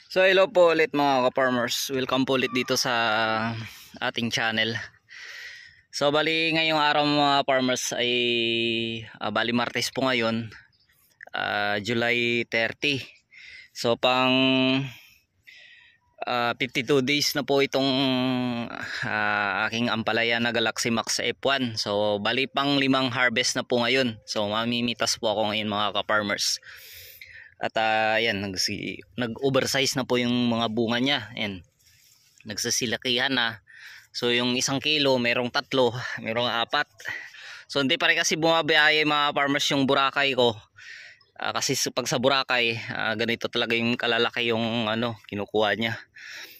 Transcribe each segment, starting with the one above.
So hello po ulit mga ka-farmers. Welcome po ulit dito sa ating channel. So bali ngayong araw mga farmers ay bali Martes po ngayon, July 30. So pang 52 days na po itong aking ampalaya na Galaxy Max F1. So bali pang 5 harvest na po ngayon. So mamimitas po ako ngayon mga ka-farmers. At ayan, nag-oversize na po yung mga bunga niya. Ayan, nagsasilakihan na. So yung 1 kilo, merong 3, merong 4. So hindi pa rin kasi bumabiyahe mga farmers yung Boracay ko. Kasi pag sa Boracay, ganito talaga yung kalalaki yung kinukuha niya.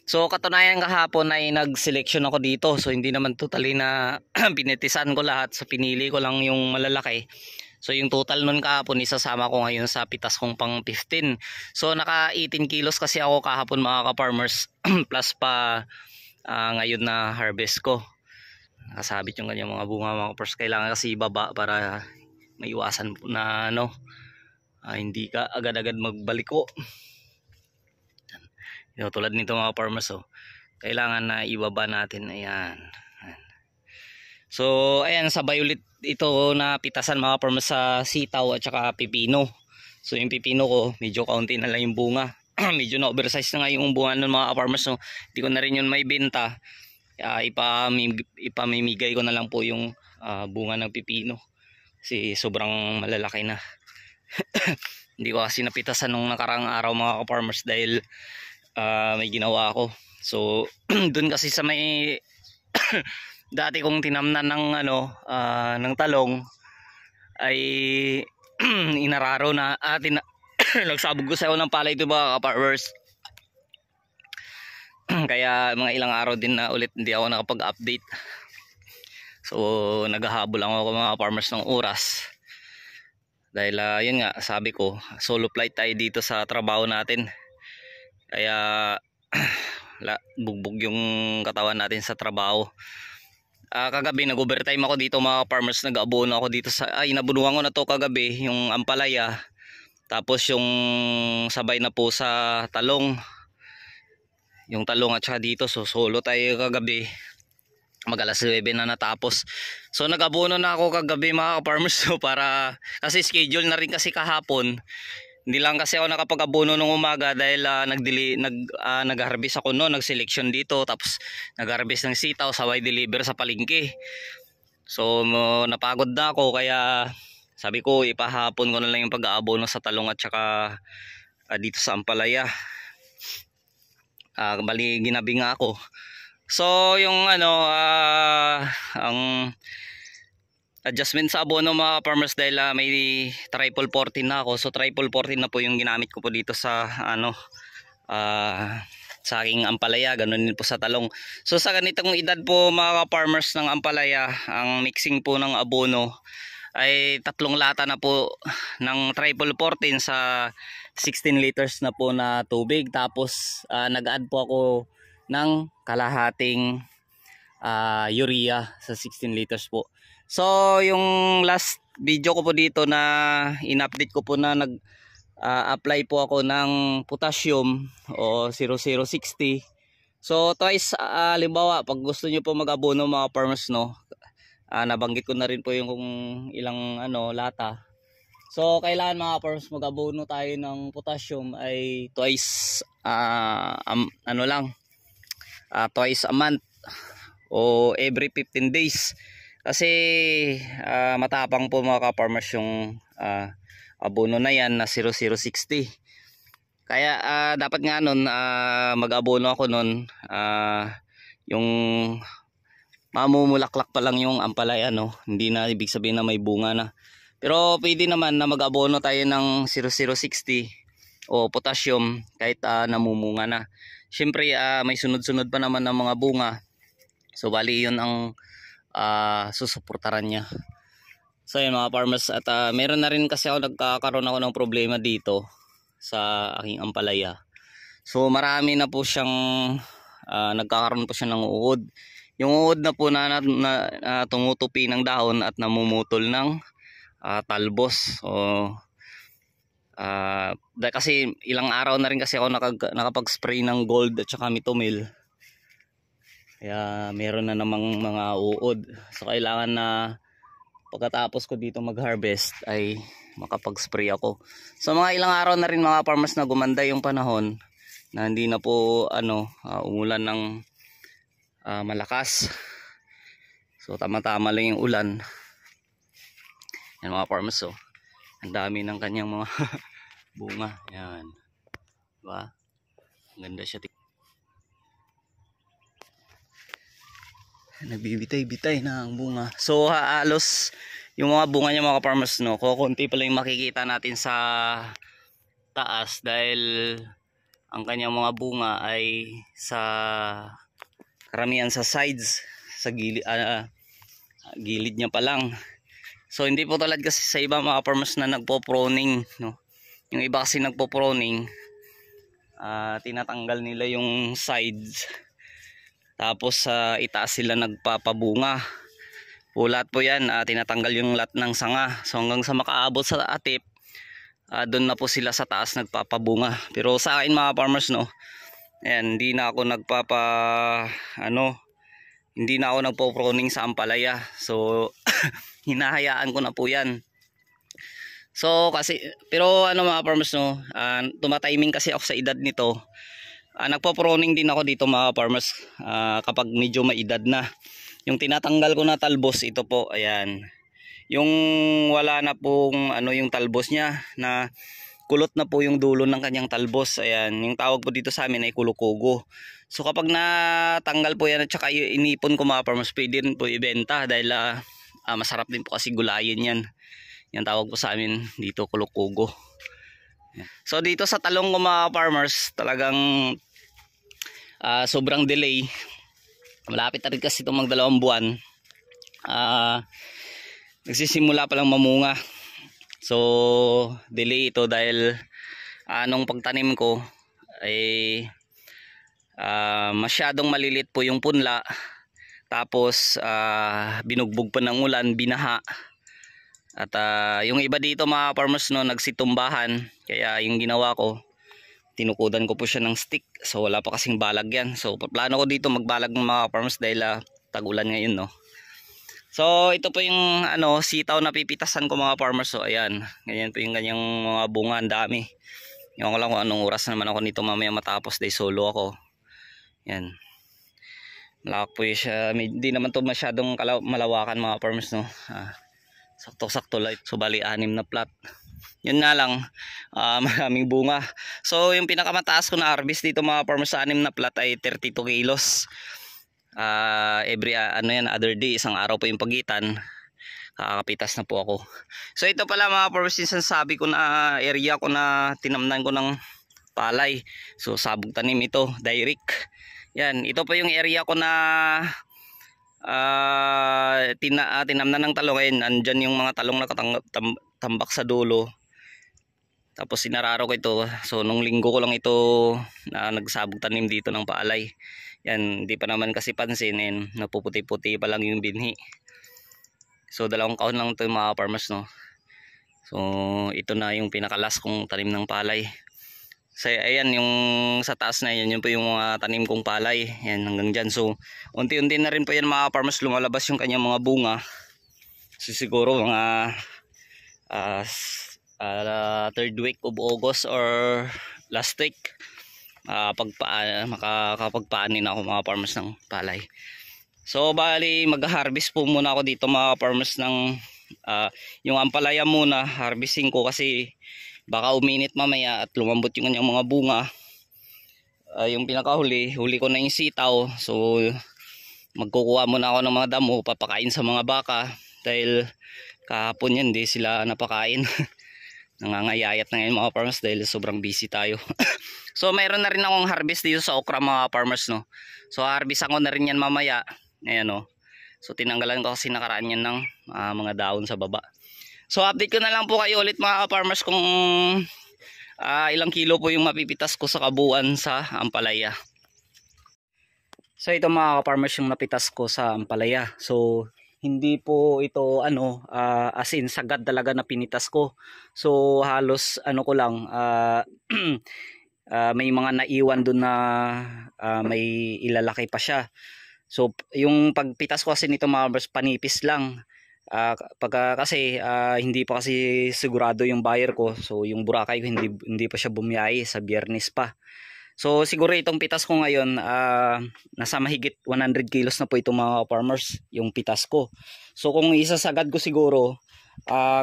So katunayan kahapon ay nag-selection ako dito. So hindi naman totally na pinitisan ko lahat. So pinili ko lang yung malalaki. So yung total nun kahapon isasama ko ngayon sa pitas kong pang 15. So naka 18 kilos kasi ako kahapon mga ka-farmers plus pa ngayon na harvest ko. Nakasabit yung kanyang mga bunga mga ka-farmers. Kailangan kasi ibaba para maiwasan na hindi ka agad-agad magbaliko. Tulad nito mga farmers, kailangan na ibaba natin. Ayan. So ayan, sabay ulit ito na pitasan mga farmers sa sitaw at saka pipino. So yung pipino ko medyo kaunti na lang yung bunga. Medyo na oversize na nga yung bunga ng mga farmers. So hindi ko na rin yun may benta. Ipamimigay ko na lang po yung bunga ng pipino. Kasi sobrang malalaki na. Hindi ko kasi napitasan nung nakarang araw mga farmers dahil may ginawa ako. So dun kasi sa may dati kong tinamnan ng talong ay inararo na nagsabog ko sa ng palay ito mga ka-farmers. Kaya mga ilang araw din na ulit hindi ako nakapag-update. So naghahabol lang ako mga farmers ng oras. Dahil yun nga, sabi ko, solo flight tayo dito sa trabaho natin. Kaya bugbog yung katawan natin sa trabaho. Kagabi nag-overtime ako dito mga farmers, nag-abono ako dito nabunuhan ko na to kagabi yung ampalaya, tapos yung sabay na po sa talong, yung talong at saka dito. So solo tayo kagabi, mag alas 9 na natapos. So nag-abono na ako kagabi mga farmers, so para kasi schedule na rin kasi kahapon. Hindi lang kasi ako nakapag-abono nung umaga dahil nag-harvest ako noon, nag-selection dito, tapos nag-harvest ng sitaw, sabay deliver sa palengke. So napagod na ako kaya sabi ko ipahapon ko na lang yung pag-aabono sa talong at saka dito sa ampalaya. Bali ginabi nga ako. So yung ang adjustment sa abono mga farmers dahil may triple 14 na ako. So triple 14 na po yung ginamit ko po dito sa sa aking ampalaya, ganun din po sa talong. So sa ganitong edad po mga farmers ng ampalaya, ang mixing po ng abono ay 3 lata na po ng triple 14 sa 16 liters na po na tubig. Tapos nag-add po ako ng kalahating urea sa 16 liters po. So yung last video ko po dito na in-update ko po na apply po ako ng potassium o 0060. So twice, halimbawa pag gusto niyo po mag-abono mga farmers nabanggit ko na rin po yung kung ilang lata. So kailangan mga farmers mag-abono tayo ng potassium ay twice twice a month o every 15 days. Kasi matapang po mga ka-farmers yung abono na yan na 0060. Kaya dapat nga nun mag-abono ako nun yung mamumulaklak pa lang yung ampalaya, hindi na ibig sabihin na may bunga na. Pero pwede naman na mag-abono tayo ng 0060 o potassium kahit namumunga na. Siyempre may sunod-sunod pa naman ng mga bunga. So bali yun ang susuportaran niya. So yun mga farmers, at meron na rin kasi nagkakaroon ako ng problema dito sa aking ampalaya. So marami na po siyang nagkakaroon po siya ng uod. Yung uod na po na tumutupi ng dahon at namumutol ng talbos. So Kasi ilang araw na rin kasi ako nakapag-spray ng gold at saka mitomil. Kaya meron na namang mga uod. So kailangan na pagkatapos ko dito mag-harvest ay makapag-spray ako. So mga ilang araw na rin mga farmers na gumanda yung panahon na hindi na po umulan ng malakas. So tama-tama lang yung ulan. Yan mga farmers, so ang dami ng kanyang mga bunga. Yan. Diba? Ganda siya. Nagbibitay-bitay na ang bunga. So halos yung mga bunga niya mga farmers, no, kukunti pa lang yung makikita natin sa taas dahil ang kanyang mga bunga ay sa karamihan sa sides, sa gilid niya pa lang. So hindi po tulad kasi sa iba mga farmers na nagpo-pruning, no. Yung iba kasi nagpo-pruning, tinatanggal nila yung sides. Tapos itaas sila nagpapabunga. Po lahat po yan, tinatanggal yung lahat ng sanga. So hanggang sa makaabot sa atip, doon na po sila sa taas nagpapabunga. Pero sa akin mga farmers, no, ayan, hindi na ako hindi na ako nagpo-pruning sa ampalaya. So hinahayaan ko na po yan. So pero mga farmers, no, tumatiming kasi ako sa edad nito. Nagpo-pruning din ako dito mga farmers kapag medyo maedad na. Yung tinatanggal ko na talbos, ito po, ayan. Yung wala na pong yung talbos niya, na kulot na po yung dulo ng kanyang talbos, ayan. Yung tawag po dito sa amin ay kulukugo. So kapag natanggal po yan at saka inipon ko mga farmers, pwede rin po ibenta dahil masarap din po kasi gulayin yan. Yan tawag po sa amin dito, kulukugo. So dito sa talong ko mga farmers, talagang sobrang delay. Malapit na rin kasi itong mag-2 buwan. Nagsisimula pa lang mamunga. So delay ito dahil nung pagtanim ko ay masyadong malilit po yung punla. Tapos binugbog pa ng ulan, binaha. At yung iba dito mga farmers, no, nagsitumbahan. Kaya yung ginawa ko, tinukudan ko po siya ng stick. So wala pa kasing balag yan. So plano ko dito magbalag ng mga farmers dahil tag-ulan ngayon, no. So ito po yung sitaw na pipitasan ko mga farmers. So ayan, ganyan po yung ganyang mga bunga, ang dami. Yung ko lang kung anong oras naman ako nito mamaya matapos dahil solo ako. Yan. Malawak po siya. Hindi naman to masyadong malawakan mga farmers, no. Sakto-sakto light. So bali 6 na plat. Yun nga lang, maraming bunga. So yung pinakamataas ko na harvest dito mga farmers sa 6 na plat ay 32 kilos. Every other day, isang araw po yung pagitan, kakapitas na po ako. So ito pala mga farmers, yung sabi ko na area ko na tinamnan ko ng palay. So sabog tanim ito, direct. Yan, ito po yung area ko na tinamnan ng talong. Ayun, andyan yung mga talong na tambak sa dulo. Tapos sinararo ko ito. So nung linggo ko lang ito na nagsabog tanim dito ng palay. Yan, hindi pa naman kasi pansinin, napuputi-puti pa lang yung binhi. So 2 kahon lang ito mga farmers, no. So ito na yung pinakalas kong tanim ng palay. So ayan, yung sa taas na yan, yun po yung mga tanim kong palay. Yan, hanggang dyan. So unti-unti na rin po yan mga farmers lumalabas yung kanyang mga bunga. So siguro mga 3rd week of August or last week, makakapagpaanin ako mga farmers ng palay. So bali mag-harvest po muna ako dito mga farmers ng yung ampalaya muna. Harvesting ko kasi baka uminit mamaya at lumambot yung kanyang mga bunga. Yung pinakahuli, huli ko na yung sitaw. So magkukuha muna ako ng mga damo, papakain sa mga baka dahil kahapon yan hindi sila napakain. Nangangayayat na ngayon mga farmers dahil sobrang busy tayo. So mayroon na rin akong harvest dito sa okra mga farmers, no. So harvestan ko na rin yan mamaya. Ayan, no. So tinanggalan ko kasi nakaraan yan ng mga daon sa baba. So update ko na lang po kayo ulit mga farmers kung ilang kilo po yung mapipitas ko sa kabuuan sa ampalaya. So ito mga farmers yung napitas ko sa ampalaya. So hindi po ito as in sagad talaga na pinitas ko. So halos ano ko lang may mga naiwan doon na may ilalaki pa siya. So yung pagpitas ko kasi nito mga farmers, panipis lang. Kasi hindi pa kasi sigurado yung buyer ko. So yung Boracay ko hindi pa siya bumiyahe sa Biyernes pa. So siguro itong pitas ko ngayon nasa mahigit 100 kilos na po itong mga farmers, yung pitas ko. So kung isasagad ko siguro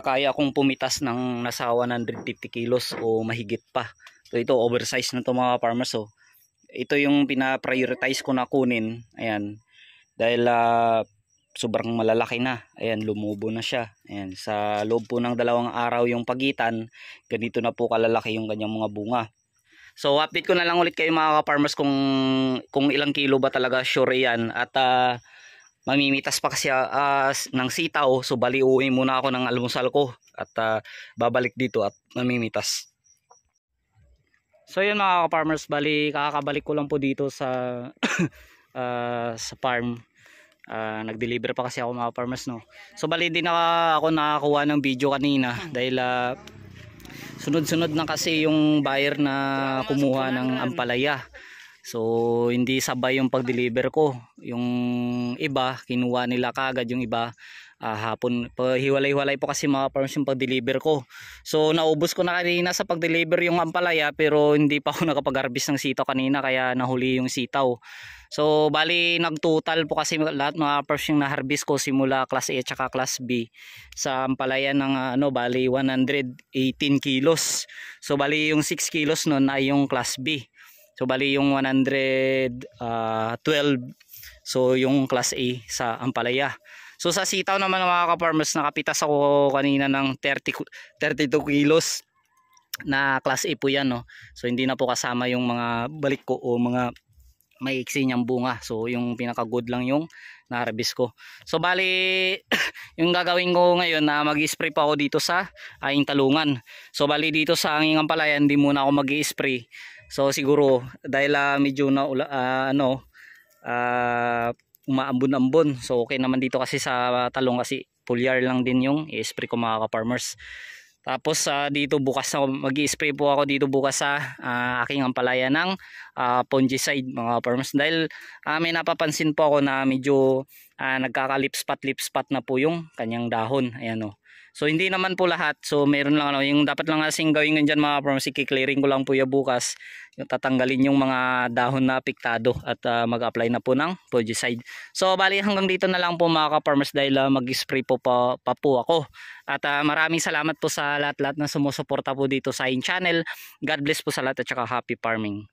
kaya kong pumitas ng nasa 150 kilos o mahigit pa. So ito oversize na to mga farmers. So ito yung pina-prioritize ko na kunin. Ayan. Dahil sobrang malalaki na. Ayan, lumubo na siya. Ayan, sa loob po ng 2 araw yung pagitan, ganito na po kalalaki yung kanyang mga bunga. So update ko na lang ulit kayo mga ka-farmers kung ilang kilo ba talaga sure yan. At mamimitas pa kasi ng sitaw. So bali uwi muna ako ng almusal ko. At babalik dito at mamimitas. So yun mga ka-farmers, bali kakabalik ko lang po dito sa sa farm. Nag-deliver pa kasi ako mga farmers, no. So bali din ako nakakuha ng video kanina dahil sunod-sunod na kasi yung buyer na kumuha ng ampalaya. So hindi sabay yung pag-deliver ko. Yung iba kinuha nila kagad, yung iba hapon. Hiwalay-hiwalay po kasi mga farmers yung pag-deliver ko. So naubos ko na kanina sa pag-deliver yung ampalaya, pero hindi pa ako nakapag-harvest ng sitaw kanina kaya nahuli yung sitaw. So bali nagtotal po kasi lahat mga farmers yung na-harvest ko simula class A at saka class B sa ampalaya ng bali 118 kilos. So bali yung 6 kilos nun ay yung class B. So bali yung 112 so yung class A sa ampalaya. So sa sitaw naman mga ka-farmers, nakapitas ako kanina ng 32 kilos na class A po yan, no. So hindi na po kasama yung mga balik ko o mga maiksi niyang bunga. So yung pinaka good lang yung na-harvest ko. So bali yung gagawin ko ngayon na mag-spray pa ako dito sa aking talungan. So bali dito sa aking ampalaya hindi muna ako mag-spray. So siguro dahil medyo na umaambon-ambon. So okay naman dito kasi sa talong kasi foliar lang din yung i-spray ko mga ka-farmers. Tapos dito bukas na mag-i-spray po ako dito bukas sa aking ampalaya ng fungicide mga farmers. Dahil may napapansin po ako na medyo nagkaka-lip spot na po yung kanyang dahon. Ayan o. So hindi naman po lahat. So meron lang yung dapat lang kasing gawin nyo dyan mga farmers. I-clearing ko lang po yung bukas. Yung tatanggalin yung mga dahon na apektado at mag-apply na po ng fungicide. So bali hanggang dito na lang po mga ka-farmers dahil mag-spray po pa po ako. At maraming salamat po sa lahat-lahat na sumusuporta po dito sa aking channel. God bless po sa lahat at saka happy farming.